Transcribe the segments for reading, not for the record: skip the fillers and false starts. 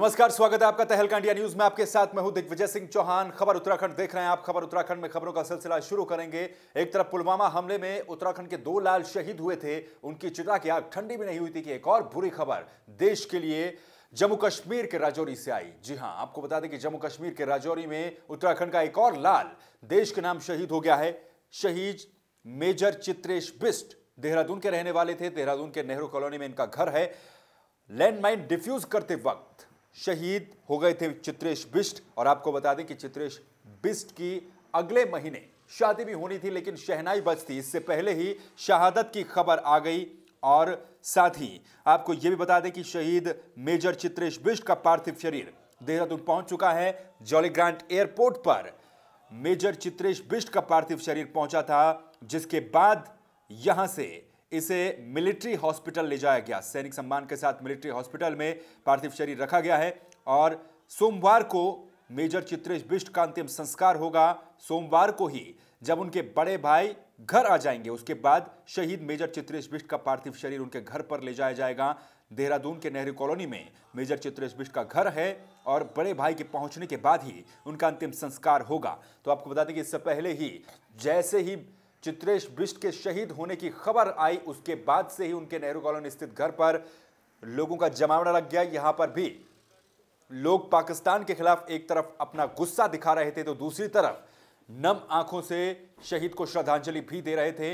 नमस्कार, स्वागत है आपका तहलका इंडिया न्यूज में। आपके साथ मैं हूं दिग्विजय सिंह चौहान। खबर उत्तराखंड देख रहे हैं आप। खबर उत्तराखंड में खबरों का सिलसिला शुरू करेंगे। एक तरफ पुलवामा हमले में उत्तराखंड के 2 लाल शहीद हुए थे, उनकी चिता की आग ठंडी भी नहीं हुई थी कि एक और बुरी खबर देश के लिए जम्मू कश्मीर के राजौरी से आई। जी हां, आपको बता दें कि जम्मू कश्मीर के राजौरी में उत्तराखंड का एक और लाल देश के नाम शहीद हो गया है। शहीद मेजर चित्रेश बिष्ट देहरादून के रहने वाले थे। देहरादून के नेहरू कॉलोनी में इनका घर है। लैंडमाइन डिफ्यूज करते वक्त शहीद हो गए थे चित्रेश बिष्ट। और आपको बता दें कि चित्रेश बिष्ट की अगले महीने शादी भी होनी थी, लेकिन शहनाई बजती इससे पहले ही शहादत की खबर आ गई। और साथ ही आपको यह भी बता दें कि शहीद मेजर चित्रेश बिष्ट का पार्थिव शरीर देहरादून पहुंच चुका है। जॉली ग्रांट एयरपोर्ट पर मेजर चित्रेश बिष्ट का पार्थिव शरीर पहुंचा था, जिसके बाद यहां से इसे मिलिट्री हॉस्पिटल ले जाया गया। सैनिक सम्मान के साथ मिलिट्री हॉस्पिटल में पार्थिव शरीर रखा गया है। और सोमवार को मेजर चित्रेश बिष्ट का अंतिम संस्कार होगा। सोमवार को ही जब उनके बड़े भाई घर आ जाएंगे, उसके बाद शहीद मेजर चित्रेश बिष्ट का पार्थिव शरीर उनके घर पर ले जाया जाएगा। देहरादून के नेहरू कॉलोनी में मेजर चित्रेश बिष्ट का घर है और बड़े भाई के पहुंचने के बाद ही उनका अंतिम संस्कार होगा। तो आपको बता दें कि इससे पहले ही जैसे ही चित्रेश बिष्ट के शहीद होने की खबर आई, उसके बाद से ही उनके नेहरू कॉलोनी स्थित घर पर लोगों का जमावड़ा लग गया। यहां पर भी लोग पाकिस्तान के खिलाफ एक तरफ अपना गुस्सा दिखा रहे थे, तो दूसरी तरफ नम आंखों से शहीद को श्रद्धांजलि भी दे रहे थे।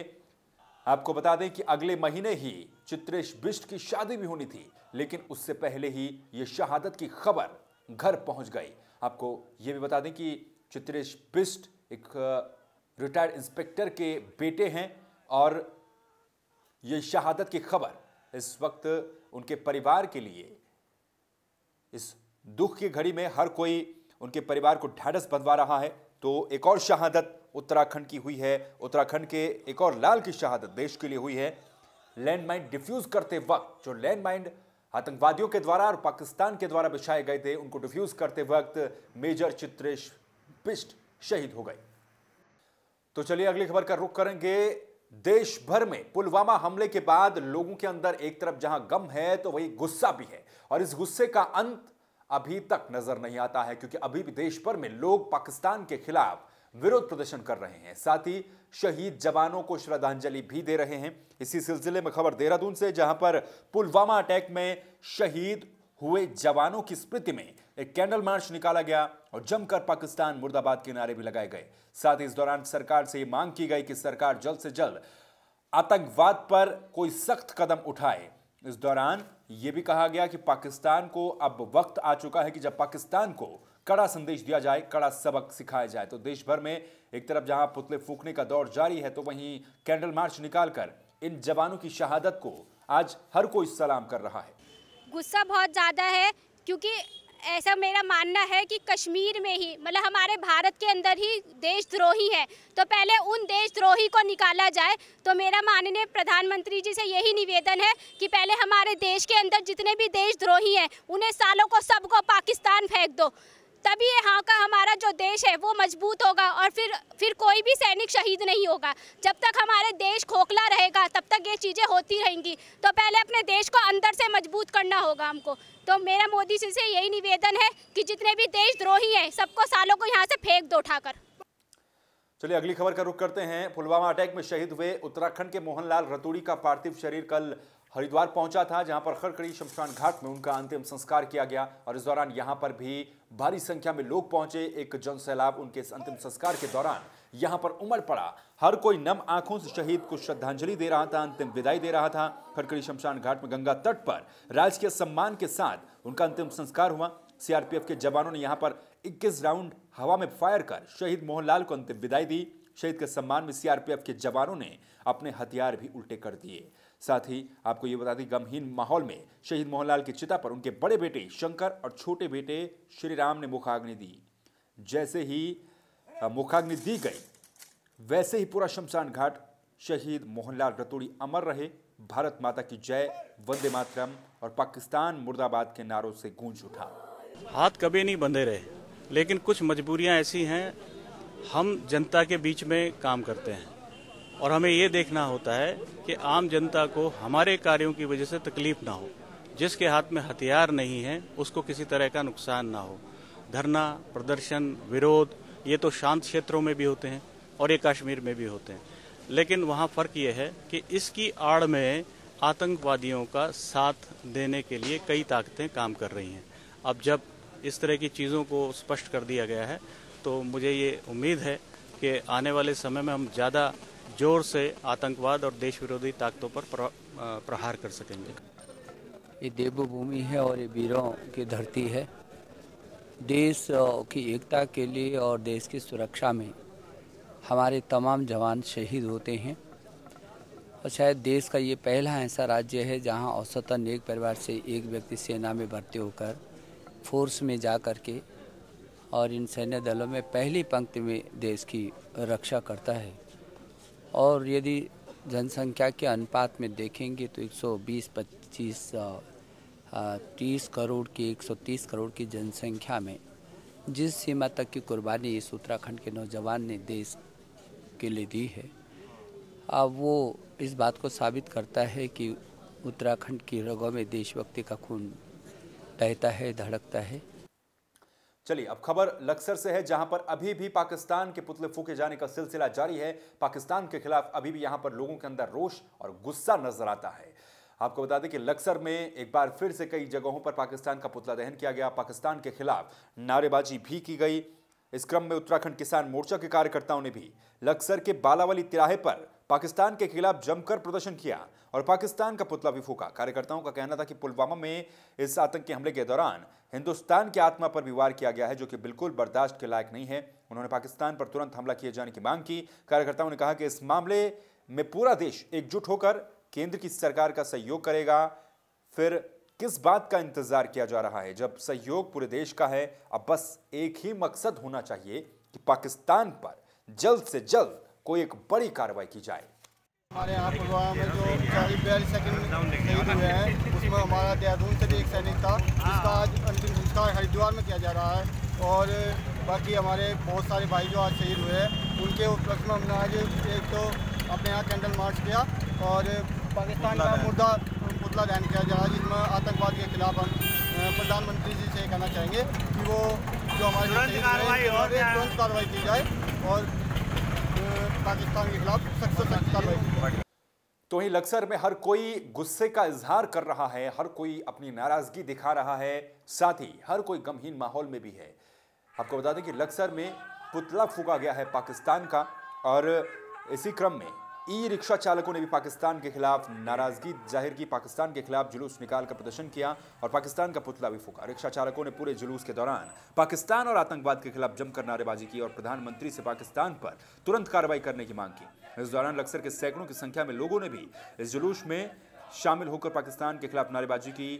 आपको बता दें कि अगले महीने ही चित्रेश बिष्ट की शादी भी होनी थी, लेकिन उससे पहले ही यह शहादत की खबर घर पहुंच गई। आपको यह भी बता दें कि चित्रेश बिष्ट एक रिटायर्ड इंस्पेक्टर के बेटे हैं और यह शहादत की खबर इस वक्त उनके परिवार के लिए, इस दुख की घड़ी में हर कोई उनके परिवार को ढाढ़स बंधवा रहा है। तो एक और शहादत उत्तराखंड की हुई है। उत्तराखंड के एक और लाल की शहादत देश के लिए हुई है। लैंडमाइन डिफ्यूज करते वक्त, जो लैंडमाइन आतंकवादियों के द्वारा और पाकिस्तान के द्वारा बिछाए गए थे, उनको डिफ्यूज करते वक्त मेजर चित्रेश बिष्ट शहीद हो गए। तो चलिए अगली खबर का रुख करेंगे। देश भर में पुलवामा हमले के बाद लोगों के अंदर एक तरफ जहां गम है, तो वहीं गुस्सा भी है। और इस गुस्से का अंत अभी तक नजर नहीं आता है, क्योंकि अभी भी देश भर में लोग पाकिस्तान के खिलाफ विरोध प्रदर्शन कर रहे हैं। साथ ही शहीद जवानों को श्रद्धांजलि भी दे रहे हैं। इसी सिलसिले में खबर देहरादून से, जहां पर पुलवामा अटैक में शहीद हुए जवानों की स्मृति में एक कैंडल मार्च निकाला गया और जमकर पाकिस्तान मुर्दाबाद के नारे भी लगाए गए। साथ ही इस दौरान सरकार से मांग की गई कि सरकार जल्द से जल्द आतंकवाद पर कोई सख्त कदम उठाए। इस दौरान यह भी कहा गया कि पाकिस्तान को अब वक्त आ चुका है कि जब पाकिस्तान को कड़ा संदेश दिया जाए, कड़ा सबक सिखाया जाए। तो देश भर में एक तरफ जहां पुतले फूंकने का दौर जारी है, तो वहीं कैंडल मार्च निकालकर इन जवानों की शहादत को आज हर कोई सलाम कर रहा है। गुस्सा बहुत ज़्यादा है, क्योंकि ऐसा मेरा मानना है कि कश्मीर में ही, मतलब हमारे भारत के अंदर ही देशद्रोही है, तो पहले उन देशद्रोही को निकाला जाए। तो मेरा माननीय प्रधानमंत्री जी से यही निवेदन है कि पहले हमारे देश के अंदर जितने भी देशद्रोही हैं, उन्हें सालों को सबको पाकिस्तान फेंक दो, तभी यहाँ का हमारा जो देश है वो मजबूत होगा। और फिर कोई भी सैनिक शहीद नहीं होगा। जब तक हमारे देश खोखला रहेगा, तब तक ये चीज़ें होती रहेंगी। तो पहले अपने देश को अंदर से मजबूत करना होगा हमको। तो मेरा मोदी जी से यही निवेदन है कि जितने भी देशद्रोही हैं, सबको सालों को यहाँ से फेंक दो उठाकर। चलिए अगली खबर का रुख करते हैं। पुलवामा अटैक में शहीद हुए उत्तराखंड के मोहनलाल रतूड़ी का पार्थिव शरीर कल हरिद्वार पहुंचा था, जहां पर खड़खड़ी शमशान घाट में उनका अंतिम संस्कार किया गया। और इस दौरान यहां पर भी भारी संख्या में लोग पहुंचे। एक जन सैलाब उनके अंतिम संस्कार के दौरान यहां पर उमड़ पड़ा। हर कोई नम आंखों से शहीद को श्रद्धांजलि दे रहा था, अंतिम विदाई दे रहा था। खड़खड़ी शमशान घाट में गंगा तट पर राजकीय सम्मान के साथ उनका अंतिम संस्कार हुआ। सीआरपीएफ के जवानों ने यहां पर 21 राउंड हवा में फायर कर शहीद मोहनलाल को अंतिम विदाई दी। शहीद के सम्मान में सीआरपीएफ के जवानों ने अपने हथियार भी उल्टे कर दिए। साथ ही आपको ये बता दें, गमहीन माहौल में शहीद मोहनलाल की चिता पर उनके बड़े बेटे शंकर और छोटे बेटे श्री राम ने मुखाग्नि दी। जैसे ही मुखाग्नि दी गई, वैसे ही पूरा शमशान घाट शहीद मोहनलाल रतूड़ी अमर रहे। भारत माता की जय, वंदे मातरम और पाकिस्तान मुर्दाबाद के नारों से गूंज उठा। हाथ कभी नहीं बंधे रहे, लेकिन कुछ मजबूरियां ऐसी हैं, हम जनता के बीच में काम करते हैं और हमें ये देखना होता है कि आम जनता को हमारे कार्यों की वजह से तकलीफ ना हो। जिसके हाथ में हथियार नहीं है उसको किसी तरह का नुकसान ना हो। धरना, प्रदर्शन, विरोध ये तो शांत क्षेत्रों में भी होते हैं और ये कश्मीर में भी होते हैं, लेकिन वहाँ फर्क ये है कि इसकी आड़ में आतंकवादियों का साथ देने के लिए कई ताकतें काम कर रही हैं। अब जब इस तरह की चीज़ों को स्पष्ट कर दिया गया है तो मुझे ये उम्मीद है कि आने वाले समय में हम ज़्यादा जोर से आतंकवाद और देश विरोधी ताकतों पर प्रहार कर सकेंगे। ये देवभूमि है और ये वीरों की धरती है। देश की एकता के लिए और देश की सुरक्षा में हमारे तमाम जवान शहीद होते हैं और शायद देश का ये पहला ऐसा राज्य है जहां औसतन एक परिवार से एक व्यक्ति सेना में भर्ती होकर फोर्स में जा कर के और इन सैन्य दलों में पहली पंक्ति में देश की रक्षा करता है। और यदि जनसंख्या के अनुपात में देखेंगे तो 30 करोड़ की 130 करोड़ की जनसंख्या में जिस सीमा तक की कुर्बानी इस उत्तराखंड के नौजवान ने देश के लिए दी है, अब वो इस बात को साबित करता है कि उत्तराखंड की रगों में देशभक्ति का खून बहता है, धड़कता है। चलिए अब खबर लक्सर से है, जहां पर अभी भी पाकिस्तान के पुतले फूके जाने का सिलसिला जारी है। पाकिस्तान के खिलाफ अभी भी यहां पर लोगों के अंदर रोष और गुस्सा नजर आता है। आपको बता दें कि लक्सर में एक बार फिर से कई जगहों पर पाकिस्तान का पुतला दहन किया गया, पाकिस्तान के खिलाफ नारेबाजी भी की गई। इस क्रम में उत्तराखंड किसान मोर्चा के कार्यकर्ताओं ने भी लक्सर के बालावली तिराहे पर पाकिस्तान के खिलाफ जमकर प्रदर्शन किया और पाकिस्तान का पुतला भी फूका। कार्यकर्ताओं का कहना था कि पुलवामा में इस आतंकी हमले के दौरान हिंदुस्तान की आत्मा पर भी वार किया गया है, जो कि बिल्कुल बर्दाश्त के लायक नहीं है। उन्होंने पाकिस्तान पर तुरंत हमला किए जाने की मांग की। कार्यकर्ताओं ने कहा कि इस मामले में पूरा देश एकजुट होकर केंद्र की सरकार का सहयोग करेगा। फिर किस बात का इंतजार किया जा रहा है जब सहयोग पूरे देश का है? अब बस एक ही मकसद होना चाहिए कि पाकिस्तान पर जल्द से जल्द कोई एक बड़ी कार्रवाई की जाए। हमारे यहाँ पुलवामा में जो 42 सेकंड शहीद हुए हैं, उसमें हमारा देहरादून से भी एक सैनिक था जिसका आज अंतिम संस्कार हरिद्वार में किया जा रहा है। और बाकी हमारे बहुत सारे भाई जो आज शहीद हुए हैं उनके उपलक्ष्य में हमने आज एक तो अपने यहाँ कैंडल मार्च किया और पाकिस्तान का मुद्दा पुतला दहन किया जा रहा है, जिसमें आतंकवाद के खिलाफ हम प्रधानमंत्री जी से कहना चाहेंगे कि वो जो हमारे तुरंत कार्रवाई की जाए और पाकिस्तान के खिलाफ सख्त कार्रवाई की जाए। तो वहीं लक्सर में हर कोई गुस्से का इजहार कर रहा है, हर कोई अपनी नाराजगी दिखा रहा है, साथ ही हर कोई गमहीन माहौल में भी है। आपको बता दें कि लक्सर में पुतला फूका गया है पाकिस्तान का और इसी क्रम में ई रिक्शा चालकों ने भी पाकिस्तान के खिलाफ नाराजगी जाहिर की, पाकिस्तान के खिलाफ जुलूस निकालकर प्रदर्शन किया और पाकिस्तान का पुतला भी फूका। रिक्शा चालकों ने पूरे जुलूस के दौरान पाकिस्तान और आतंकवाद के खिलाफ जमकर नारेबाजी की और प्रधानमंत्री से पाकिस्तान पर तुरंत कार्रवाई करने की मांग की। इस दौरान लक्सर के सैकड़ों की संख्या में लोगों ने भी इस जुलूस में शामिल होकर पाकिस्तान के खिलाफ नारेबाजी की।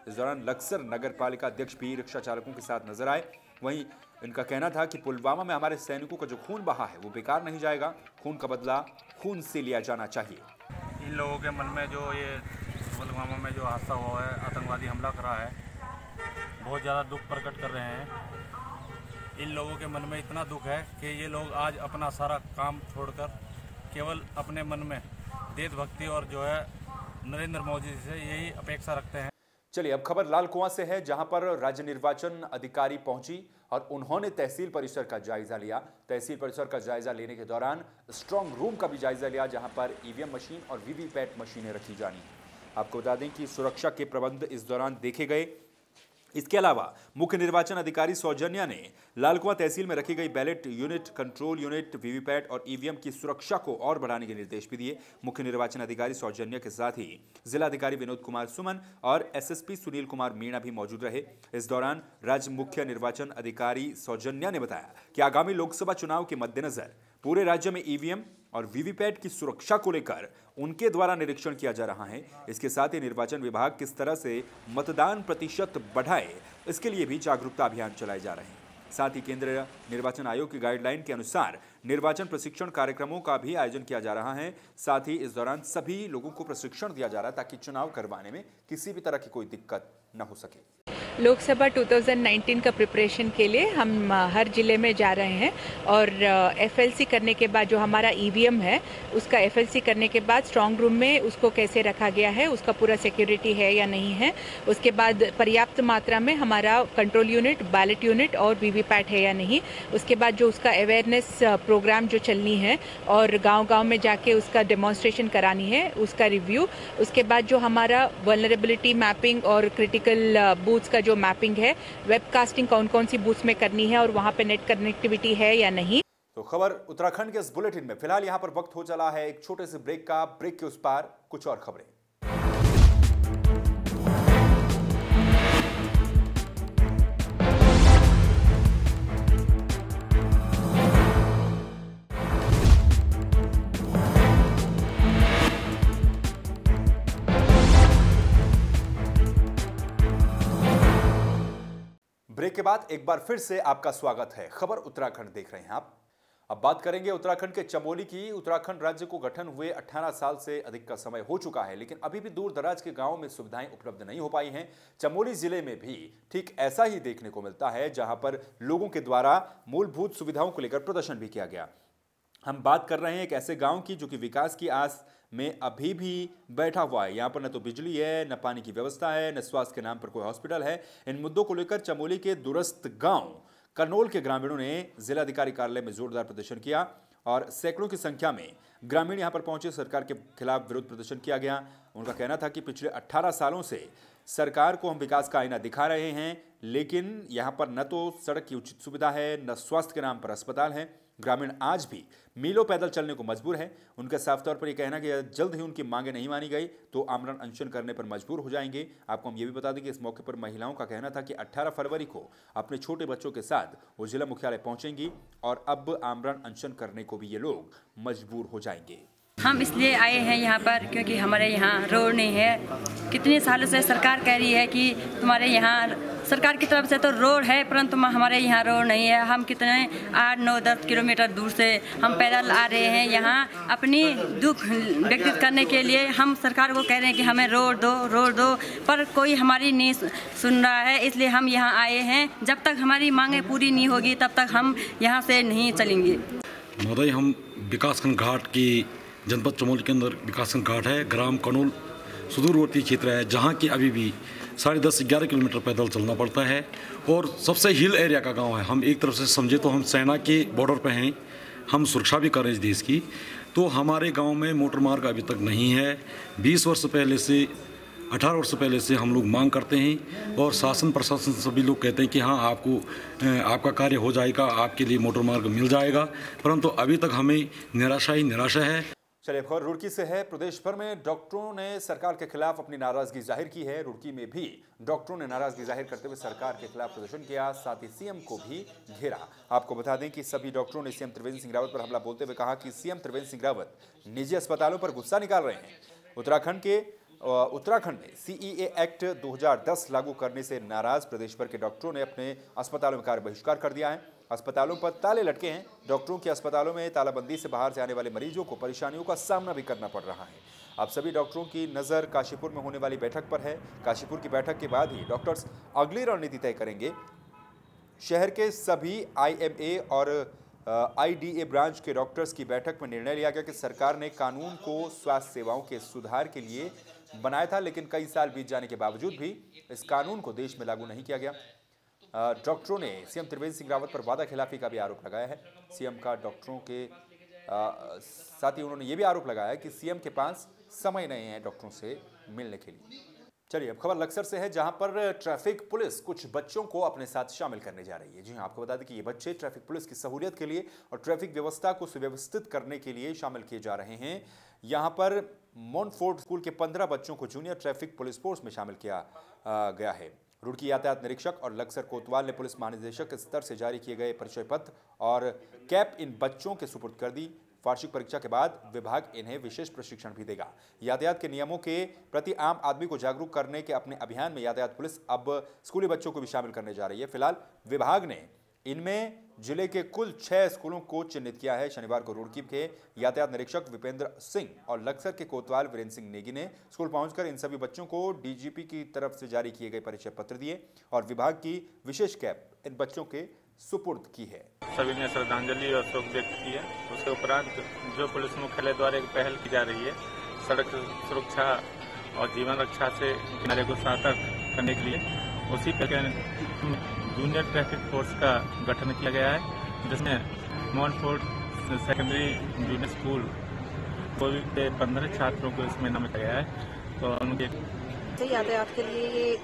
इस दौरान लक्सर नगर पालिका अध्यक्ष भी रिक्शा चालकों के साथ नजर आए। वहीं इनका कहना था कि पुलवामा में हमारे सैनिकों का जो खून बहा है वो बेकार नहीं जाएगा, खून का बदला खून से लिया जाना चाहिए। इन लोगों के मन में जो ये पुलवामा में जो हादसा हुआ है, आतंकवादी हमला करा है, बहुत ज़्यादा दुख प्रकट कर रहे हैं। इन लोगों के मन में इतना दुख है कि ये लोग आज अपना सारा काम छोड़कर केवल अपने मन में देशभक्ति और जो है नरेंद्र मोदी से यही अपेक्षा रखते हैं। चलिए अब खबर लाल कुआं से है, जहां पर राज्य निर्वाचन अधिकारी पहुंची और उन्होंने तहसील परिसर का जायजा लिया। तहसील परिसर का जायजा लेने के दौरान स्ट्रांग रूम का भी जायजा लिया, जहां पर ईवीएम मशीन और वीवीपैट मशीनें रखी जानी। आपको बता दें कि सुरक्षा के प्रबंध इस दौरान देखे गए। इसके अलावा मुख्य निर्वाचन अधिकारी सौजन्या ने लालकुआं तहसील में रखी गई ballot unit, control unit, VVPAT और ईवीएम की सुरक्षा को और बढ़ाने के निर्देश भी दिए। मुख्य निर्वाचन अधिकारी सौजन्या के साथ ही जिलाधिकारी विनोद कुमार सुमन और एसएसपी सुनील कुमार मीणा भी मौजूद रहे। इस दौरान राज्य मुख्य निर्वाचन अधिकारी सौजन्या ने बताया कि आगामी लोकसभा चुनाव के मद्देनजर पूरे राज्य में ईवीएम और वीवीपैट की सुरक्षा को लेकर उनके द्वारा निरीक्षण किया जा रहा है। इसके साथ ही निर्वाचन विभाग किस तरह से मतदान प्रतिशत बढ़ाए, इसके लिए भी जागरूकता अभियान चलाए जा रहे हैं। साथ ही केंद्रीय निर्वाचन आयोग की गाइडलाइन के अनुसार निर्वाचन प्रशिक्षण कार्यक्रमों का भी आयोजन किया जा रहा है। साथ ही इस दौरान सभी लोगों को प्रशिक्षण दिया जा रहा है ताकि चुनाव करवाने में किसी भी तरह की कोई दिक्कत न हो सके। लोकसभा 2019 का प्रिपरेशन के लिए हम हर ज़िले में जा रहे हैं और FLC करने के बाद जो हमारा EVM है उसका FLC करने के बाद स्ट्रांग रूम में उसको कैसे रखा गया है, उसका पूरा सिक्योरिटी है या नहीं है, उसके बाद पर्याप्त मात्रा में हमारा कंट्रोल यूनिट, बैलेट यूनिट और VVPAT है या नहीं, उसके बाद जो उसका अवेयरनेस प्रोग्राम जो चलनी है और गांव-गांव में जाके उसका डेमोन्स्ट्रेशन करानी है, उसका रिव्यू, उसके बाद जो हमारा वल्नरेबिलिटी मैपिंग और क्रिटिकल बूथ्स का जो मैपिंग है, वेबकास्टिंग कौन कौन सी बूथ्स में करनी है और वहाँ पे नेट कनेक्टिविटी है या नहीं। तो खबर उत्तराखंड के इस बुलेटिन में फिलहाल यहाँ पर वक्त हो चला है एक छोटे से ब्रेक का। ब्रेक के उस पार कुछ और खबरें। ब्रेक के बाद एक बार फिर से आपका स्वागत है। खबर उत्तराखंड देख रहे हैं आप। अब बात करेंगे उत्तराखंड के चमोली की। उत्तराखंड राज्य को गठन हुए 18 साल से अधिक का समय हो चुका है, लेकिन अभी भी दूर दराज के गांवों में सुविधाएं उपलब्ध नहीं हो पाई हैं। चमोली जिले में भी ठीक ऐसा ही देखने को मिलता है, जहां पर लोगों के द्वारा मूलभूत सुविधाओं को लेकर प्रदर्शन भी किया गया। हम बात कर रहे हैं एक ऐसे गांव की जो कि विकास की आस में अभी भी बैठा हुआ है। यहाँ पर न तो बिजली है, न पानी की व्यवस्था है, न स्वास्थ्य के नाम पर कोई हॉस्पिटल है। इन मुद्दों को लेकर चमोली के दूरस्थ गांव करनोल के ग्रामीणों ने जिलाधिकारी कार्यालय में जोरदार प्रदर्शन किया और सैकड़ों की संख्या में ग्रामीण यहां पर पहुंचे। सरकार के खिलाफ विरोध प्रदर्शन किया गया। उनका कहना था कि पिछले 18 सालों से सरकार को हम विकास का आईना दिखा रहे हैं, लेकिन यहां पर न तो सड़क की उचित सुविधा है, न स्वास्थ्य के नाम पर अस्पताल है। ग्रामीण आज भी मीलों पैदल चलने को मजबूर है। उनका साफ तौर पर यह कहना कि जल्द ही उनकी मांगे नहीं मानी गई तो आमरण अनशन करने पर मजबूर हो जाएंगे। आपको हम ये भी बता दें कि इस मौके पर महिलाओं का कहना था कि 18 फरवरी को अपने छोटे बच्चों के साथ वो जिला मुख्यालय पहुंचेंगी और अब आमरण अनशन करने को भी ये लोग मजबूर हो जाएंगे। हम इसलिए आए हैं यहाँ पर क्योंकि हमारे यहाँ रोड नहीं है। कितने सालों से सरकार कह रही है कि तुम्हारे यहाँ सरकार की तरफ से तो रोड है, परंतु हमारे यहाँ रोड नहीं है। हम कितने 8, 9, 10 किलोमीटर दूर से हम पैदल आ रहे हैं यहाँ अपनी दुख व्यक्त करने के लिए। हम सरकार को कह रहे हैं कि हमें रोड दो, पर कोई हमारी नहीं सुन रहा है। इसलिए हम यहाँ आए हैं। जब तक हमारी मांगें पूरी नहीं होगी तब तक हम यहाँ से नहीं चलेंगे। महोदय, हम विकासखंड घाट की जनपद चमोली के अंदर विकासखंड घाट है, ग्राम करनोल सुदूरवर्ती क्षेत्र है, जहाँ की अभी भी 10.5 से 11 किलोमीटर पैदल चलना पड़ता है और सबसे हिल एरिया का गांव है। हम एक तरफ से समझे तो हम सेना के बॉर्डर पे हैं, हम सुरक्षा भी कर रहे हैं इस देश की। तो हमारे गांव में मोटर मार्ग अभी तक नहीं है। 20 वर्ष पहले से 18 वर्ष पहले से हम लोग मांग करते हैं और शासन प्रशासन सभी लोग कहते हैं कि हाँ आपका कार्य हो जाएगा, आपके लिए मोटर मार्ग मिल जाएगा, परंतु अभी तक हमें निराशा ही निराशा है। चलिए खबर रुड़की से है। प्रदेश भर में डॉक्टरों ने सरकार के खिलाफ अपनी नाराजगी जाहिर की है। रुड़की में भी डॉक्टरों ने नाराजगी जाहिर करते हुए सरकार के खिलाफ प्रदर्शन किया, साथ ही सीएम को भी घेरा। आपको बता दें कि सभी डॉक्टरों ने सीएम त्रिवेंद्र सिंह रावत पर हमला बोलते हुए कहा कि सीएम त्रिवेंद्र सिंह रावत निजी अस्पतालों पर गुस्सा निकाल रहे हैं। उत्तराखंड में CEA एक्ट 2010 लागू करने से नाराज प्रदेश भर के डॉक्टरों ने अपने अस्पतालों में कार्य बहिष्कार कर दिया है। अस्पतालों पर ताले लटके हैं। डॉक्टरों के अस्पतालों में तालाबंदी से बाहर से आने वाले मरीजों को परेशानियों का सामना भी करना पड़ रहा है। अब सभी डॉक्टरों की नज़र काशीपुर में होने वाली बैठक पर है। काशीपुर की बैठक के बाद ही डॉक्टर्स अगली रणनीति तय करेंगे। शहर के सभी IMA और IDA ब्रांच के डॉक्टर्स की बैठक में निर्णय लिया गया कि सरकार ने कानून को स्वास्थ्य सेवाओं के सुधार के लिए बनाया था, लेकिन कई साल बीत जाने के बावजूद भी इस कानून को देश में लागू नहीं किया गया। डॉक्टरों ने सीएम त्रिवेंद्र सिंह रावत पर वादा खिलाफी का भी आरोप लगाया है। सीएम का डॉक्टरों के साथ ही उन्होंने ये भी आरोप लगाया कि सीएम के पास समय नहीं है डॉक्टरों से मिलने के लिए। चलिए अब खबर लक्सर से है, जहां पर ट्रैफिक पुलिस कुछ बच्चों को अपने साथ शामिल करने जा रही है। जी हां, आपको बता दें कि ये बच्चे ट्रैफिक पुलिस की सहूलियत के लिए और ट्रैफिक व्यवस्था को सुव्यवस्थित करने के लिए शामिल किए जा रहे हैं। यहां पर मोनफोर्ड स्कूल के 15 बच्चों को जूनियर ट्रैफिक पुलिस फोर्स में शामिल किया गया है। रुड़की यातायात निरीक्षक और लक्सर कोतवाल ने पुलिस महानिदेशक के स्तर से जारी किए गए परिचय पत्र और कैप इन बच्चों के सुपुर्द कर दी। वार्षिक परीक्षा के बाद विभाग इन्हें विशेष प्रशिक्षण भी देगा। यातायात के नियमों के प्रति आम आदमी को जागरूक करने के अपने अभियान में यातायात पुलिस अब स्कूली बच्चों को भी शामिल करने जा रही है। फिलहाल विभाग ने इनमें जिले के कुल 6 स्कूलों को चिन्हित किया है। शनिवार को रुड़की के यातायात निरीक्षक विपेंद्र सिंह और लक्सर के कोतवाल वीरेंद्र सिंह नेगी ने स्कूल पहुंचकर इन सभी बच्चों को डीजीपी की तरफ से जारी किए गए परिचय पत्र दिए और विभाग की विशेष कैप इन बच्चों के सुपुर्द की है। सभी ने श्रद्धांजलि और शोक व्यक्त किया। उसके उपरांत जो पुलिस मुख्यालय द्वारा एक पहल की जा रही है सड़क सुरक्षा और जीवन रक्षा से किनारे को सार्थक करने के लिए, उसी पर जूनियर ट्रैफिक फोर्स का गठन किया गया है, जिसमें मोहनफोर्ट सेकेंडरी जूनियर स्कूल को के 15 छात्रों को इसमें नामित किया गया है। तो उनके यातायात के लिए ये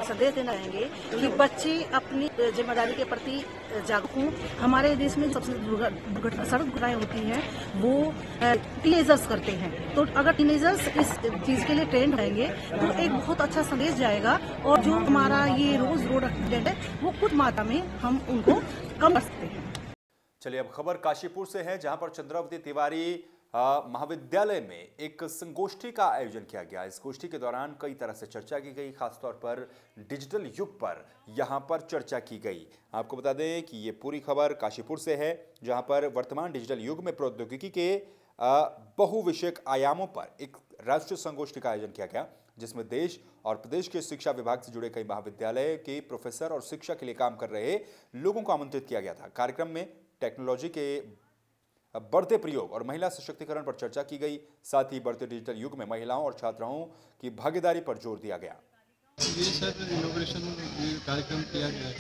संदेश देना चाहेंगे कि बच्चे अपनी जिम्मेदारी के प्रति जागरूक हों। हमारे देश में जो सबसे सड़क दुर्घटनाएं होती हैं वो टीनेजर्स करते हैं, तो अगर टीनेजर्स इस चीज के लिए ट्रेंड रहेंगे तो एक बहुत अच्छा संदेश जाएगा और जो हमारा ये रोड एक्सीडेंट है वो कुछ मात्रा में हम उनको कम कर सकते हैं। चलिए अब खबर काशीपुर से है, जहां पर चंद्रावती तिवारी महाविद्यालय में एक संगोष्ठी का आयोजन किया गया। इस गोष्ठी के दौरान कई तरह से चर्चा की गई, खासतौर पर डिजिटल युग पर यहां पर चर्चा की गई। आपको बता दें कि ये पूरी खबर काशीपुर से है, जहां पर वर्तमान डिजिटल युग में प्रौद्योगिकी के बहुविषयक आयामों पर एक राष्ट्रीय संगोष्ठी का आयोजन किया गया, जिसमें देश और प्रदेश के शिक्षा विभाग से जुड़े कई महाविद्यालय के प्रोफेसर और शिक्षा के लिए काम कर रहे लोगों को आमंत्रित किया गया था। कार्यक्रम में टेक्नोलॉजी के बढ़ते प्रयोग और महिला सशक्तिकरण पर चर्चा की गई। साथ ही बढ़ते डिजिटल युग में महिलाओं और छात्राओं की भागीदारी पर जोर दिया गया। ये सर इनोवेशन कार्यक्रम किया गया है,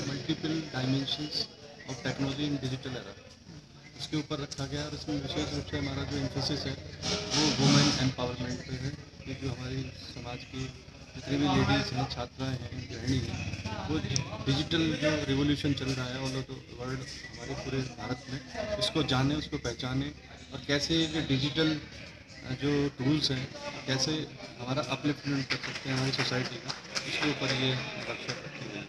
multiple dimensions of technology in digital era, इसके ऊपर रखा गया और इसमें विशेष रूप से हमारा जो एम्फेसिस है वो वुमेन एम्पावरमेंट पे है कि जो हमारी समाज की जितनी भी लेडीज़ हैं, छात्राएं हैं, गृहिणी हैं, वो डिजिटल जो रिवोल्यूशन चल रहा है ऑल ओवर द वर्ल्ड, हमारे पूरे भारत में, इसको जाने, उसको पहचाने और कैसे ये डिजिटल जो टूल्स हैं कैसे हमारा अपलिफ्टमेंट कर सकते हैं हमारी सोसाइटी का, इसके ऊपर ये वर्कशॉप रखी गई।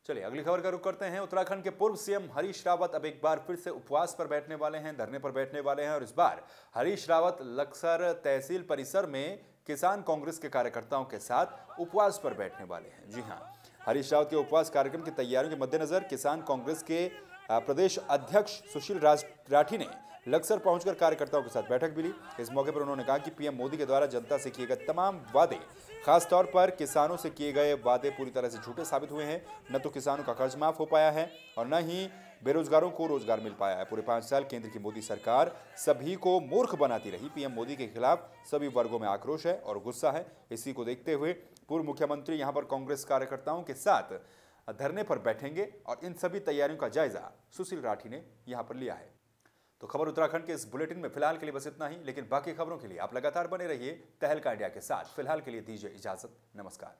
चलिए अगली खबर का रुख करते हैं। उत्तराखंड के पूर्व सीएम हरीश रावत अब एक बार फिर से उपवास पर बैठने वाले हैं, धरने पर बैठने वाले हैं और इस बार हरीश रावत लक्सर तहसील परिसर में किसान कांग्रेस के कार्यकर्ताओं के साथ उपवास पर बैठने वाले हैं। जी हां, हरीश रावत के उपवास कार्यक्रम की तैयारियों के मद्देनजर किसान कांग्रेस के प्रदेश अध्यक्ष सुशील राठी ने लक्सर पहुंचकर कार्यकर्ताओं के साथ बैठक भी ली। इस मौके पर उन्होंने कहा कि पीएम मोदी के द्वारा जनता से किए गए तमाम वादे, खासतौर पर किसानों से किए गए वादे पूरी तरह से झूठे साबित हुए हैं। न तो किसानों का कर्ज माफ हो पाया है और न ही बेरोजगारों को रोजगार मिल पाया है। पूरे 5 साल केंद्र की मोदी सरकार सभी को मूर्ख बनाती रही। पीएम मोदी के खिलाफ सभी वर्गों में आक्रोश है और गुस्सा है। इसी को देखते हुए पूर्व मुख्यमंत्री यहां पर कांग्रेस कार्यकर्ताओं के साथ धरने पर बैठेंगे और इन सभी तैयारियों का जायजा सुशील राठी ने यहां पर लिया है। तो खबर उत्तराखंड के इस बुलेटिन में फिलहाल के लिए बस इतना ही, लेकिन बाकी खबरों के लिए आप लगातार बने रहिए तहलका इंडिया के साथ। फिलहाल के लिए दीजिए इजाजत, नमस्कार।